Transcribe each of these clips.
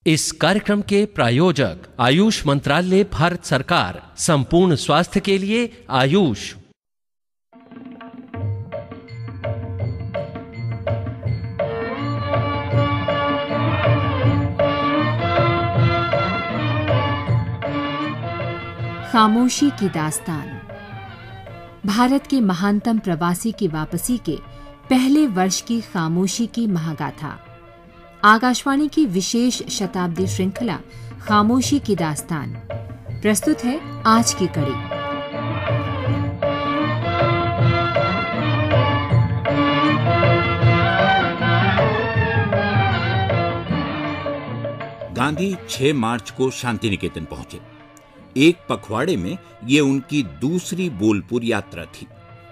इस कार्यक्रम के प्रायोजक आयुष मंत्रालय, भारत सरकार। संपूर्ण स्वास्थ्य के लिए आयुष। खामोशी की दास्तान। भारत के महानतम प्रवासी की वापसी के पहले वर्ष की खामोशी की महागाथा। आकाशवाणी की विशेष शताब्दी श्रृंखला खामोशी की दास्तान। प्रस्तुत है आज की कड़ी। गांधी 6 मार्च को शांति निकेतन पहुंचे। एक पखवाड़े में ये उनकी दूसरी बोलपुर यात्रा थी।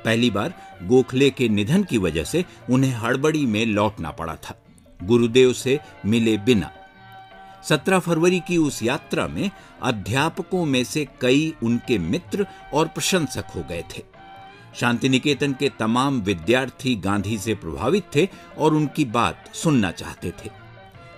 पहली बार गोखले के निधन की वजह से उन्हें हड़बड़ी में लौटना पड़ा था, गुरुदेव से मिले बिना। 17 फरवरी की उस यात्रा में अध्यापकों में से कई उनके मित्र और प्रशंसक हो गए थे। शांति निकेतन के तमाम विद्यार्थी गांधी से प्रभावित थे और उनकी बात सुनना चाहते थे।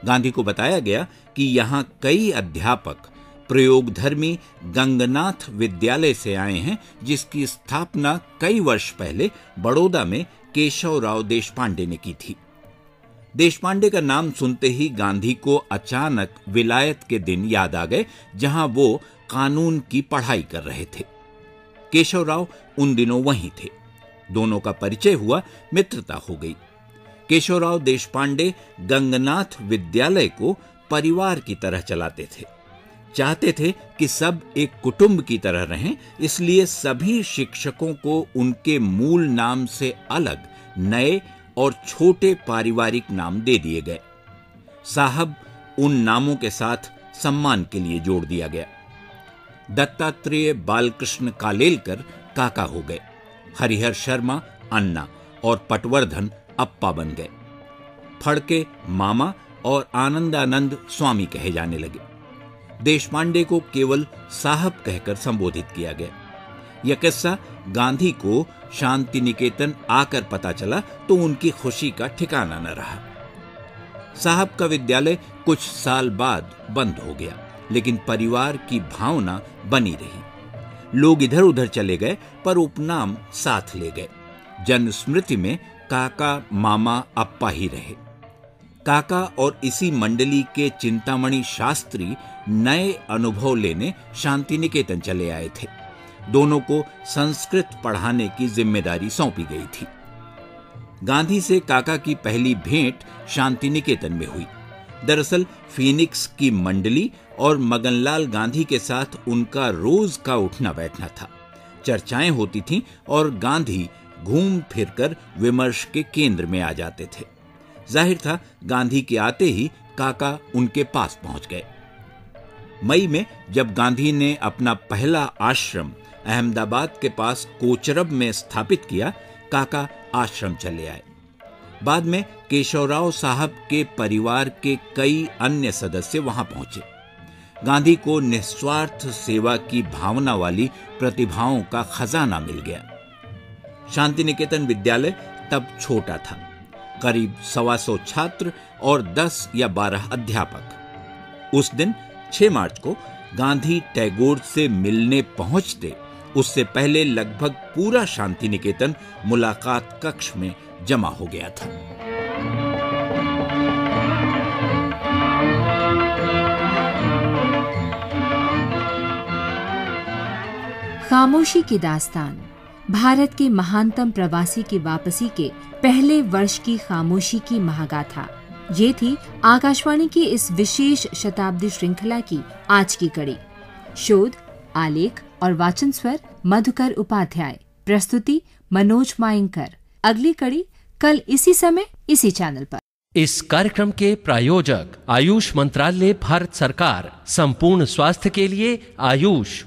गांधी को बताया गया कि यहां कई अध्यापक प्रयोगधर्मी गंगनाथ विद्यालय से आए हैं, जिसकी स्थापना कई वर्ष पहले बड़ौदा में केशवराव देशपांडे ने की थी। देशपांडे का नाम सुनते ही गांधी को अचानक विलायत के दिन याद आ गए, जहां वो कानून की पढ़ाई कर रहे थे। केशवराव उन दिनों वहीं थे। दोनों का परिचय हुआ, मित्रता हो गई। केशवराव देशपांडे गंगनाथ विद्यालय को परिवार की तरह चलाते थे। चाहते थे कि सब एक कुटुंब की तरह रहें, इसलिए सभी शिक्षकों को उनके मूल नाम से अलग नए और छोटे पारिवारिक नाम दे दिए गए। साहब उन नामों के साथ सम्मान के लिए जोड़ दिया गया। दत्तात्रेय बालकृष्ण कालेलकर काका हो गए, हरिहर शर्मा अन्ना और पटवर्धन अप्पा बन गए। फड़के मामा और आनंदानंद स्वामी कहे जाने लगे। देशपांडे को केवल साहब कहकर संबोधित किया गया। यह किस्सा गांधी को शांति निकेतन आकर पता चला तो उनकी खुशी का ठिकाना न रहा। साहब का विद्यालय कुछ साल बाद बंद हो गया, लेकिन परिवार की भावना बनी रही। लोग इधर उधर चले गए, पर उपनाम साथ ले गए। जनस्मृति में काका मामा अप्पा ही रहे। काका और इसी मंडली के चिंतामणि शास्त्री नए अनुभव लेने शांति निकेतन चले आए थे। दोनों को संस्कृत पढ़ाने की जिम्मेदारी सौंपी गई थी। गांधी से काका की पहली भेंट शांति निकेतन में हुई। दरअसल फीनिक्स की मंडली और मगनलाल गांधी के साथ उनका रोज का उठना बैठना था। चर्चाएं होती थीं और गांधी घूम फिरकर विमर्श के केंद्र में आ जाते थे। जाहिर था गांधी के आते ही काका उनके पास पहुंच गए। मई में जब गांधी ने अपना पहला आश्रम अहमदाबाद के पास कोचरब में स्थापित किया, काका आश्रम चले आए। बाद में केशवराव साहब के परिवार के कई अन्य सदस्य वहां पहुंचे। गांधी को निस्वार्थ सेवा की भावना वाली प्रतिभाओं का खजाना मिल गया। शांति निकेतन विद्यालय तब छोटा था, करीब 125 छात्र और 10 या 12 अध्यापक। उस दिन 6 मार्च को गांधी टैगोर से मिलने पहुंचते, उससे पहले लगभग पूरा शांति निकेतन मुलाकात कक्ष में जमा हो गया था। खामोशी की दास्तान। भारत के महानतम प्रवासी की वापसी के पहले वर्ष की खामोशी की महागाथा। ये थी आकाशवाणी की इस विशेष शताब्दी श्रृंखला की आज की कड़ी। शोध, आलेख और वाचन स्वर मधुकर उपाध्याय। प्रस्तुति मनोज मायंकर। अगली कड़ी कल इसी समय इसी चैनल पर। इस कार्यक्रम के प्रायोजक आयुष मंत्रालय, भारत सरकार। संपूर्ण स्वास्थ्य के लिए आयुष।